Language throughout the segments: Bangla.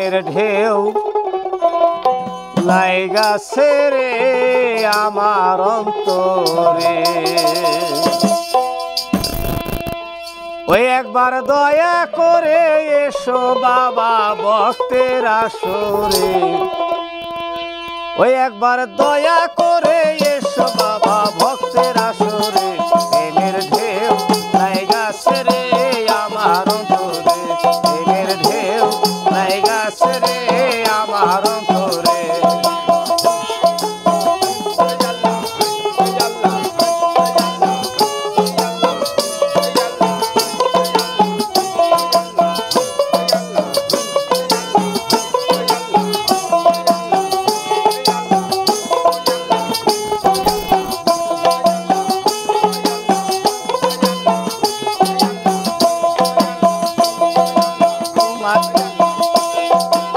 এর ঢেউ লাইগাছে রে আমার অন্তরে, ওই একবার দয়া করে এসো বাবা ভক্তের আসরে, ওই একবার দয়া করে এসো বাবা ভক্তের আসরে, প্রেমের ঢেউ লাইগাছে রে আমার অন্তরে, প্রেমের ঢেউ লাইগাছে রে আমার অন্তরে।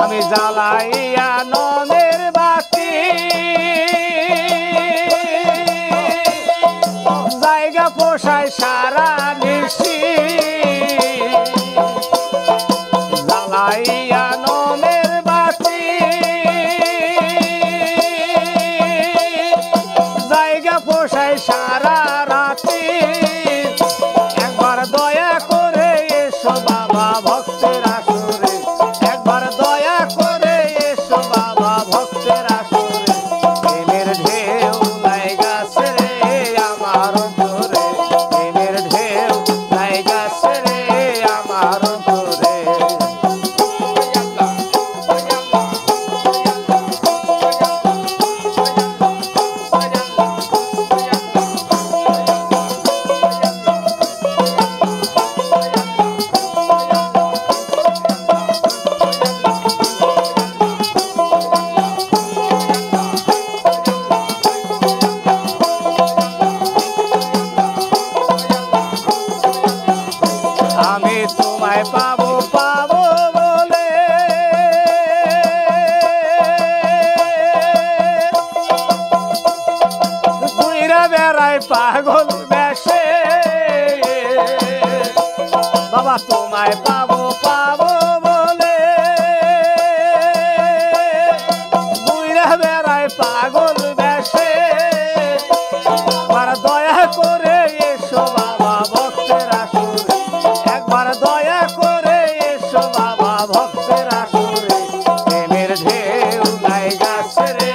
আমি জ্বালাইয়া ননের বাতি, জায়গা পোষায় সারা নিশি, জ্বালাইয়া ননের বাতি, জায়গা পোষায় সারা রাতি, একবার দয়া করে এসো বাবা ভক্তের আসরে, একবার দয়া করে এসো বাবা ভক্তের আসরে, প্রেমের ঢেউ লাইগাছে রে আমার অন্তরে, প্রেমের ঢেউ লাইগাছে রে আমার অন্তরে। আমি তোমায় পাবো পাবো বলে ঘুইরা বেড়াই পাগল বেশে, বাবা তোমায় পাবো পাবো বলে ঘুইরা বেড়াই পাগল বেশে, একবার দয়া করে এসো বাবা ভক্তের আসরে, একবার দয়া করে এসো বাবা ভক্তের আসরে, প্রেমের ঢেউ লাইগাছে রে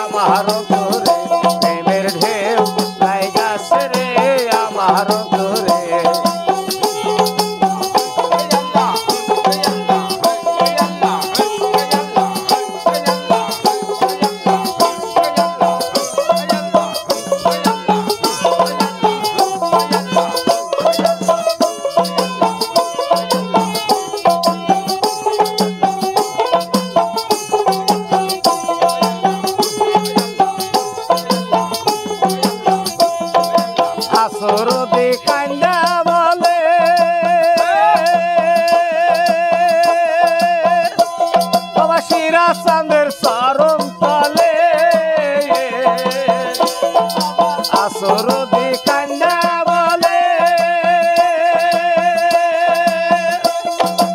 আমার অন্তরে, প্রেমের ঢেউ লাইগাছে রে আমার অন্তরে। আসরদি কান্দা বলে বাবা শিরা চাঁদের চরণ তলে, আসরদি কান্দা বলে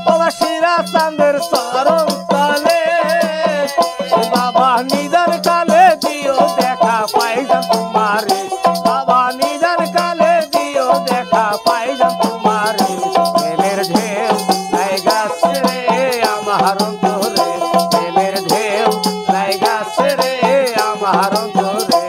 বাবা শিরা চাঁদের চরণ তলে, বাবা নিদান কালে দিও দেখা পাইজান তোমারে, বাবা নিদান কালে দিও দেখা পাইজান তোমারে, প্রেমের ঢেউ লাইগাছে রে আমার অন্তরে, প্রেমের ঢেউ লাইগাছে রে আমার অন্তরে।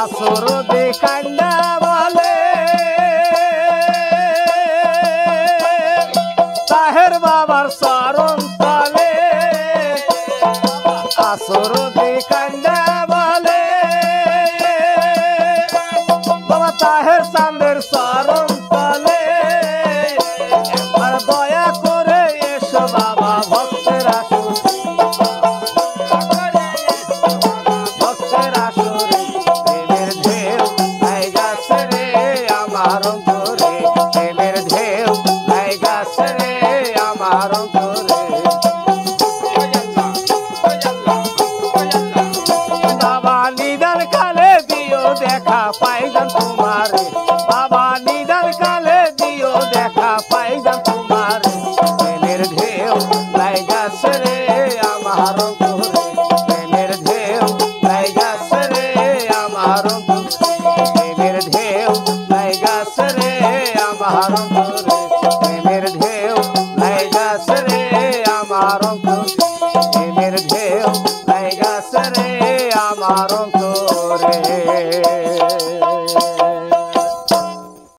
আসরদি কান্দা বলে তাহের বাবার চরণ তলে, আসরদি কান্দা বলে বাবা তাহের চাঁদের চরণ তলে, একবার দয়া করে এসো বাবা ভক্তের আসরে, দাও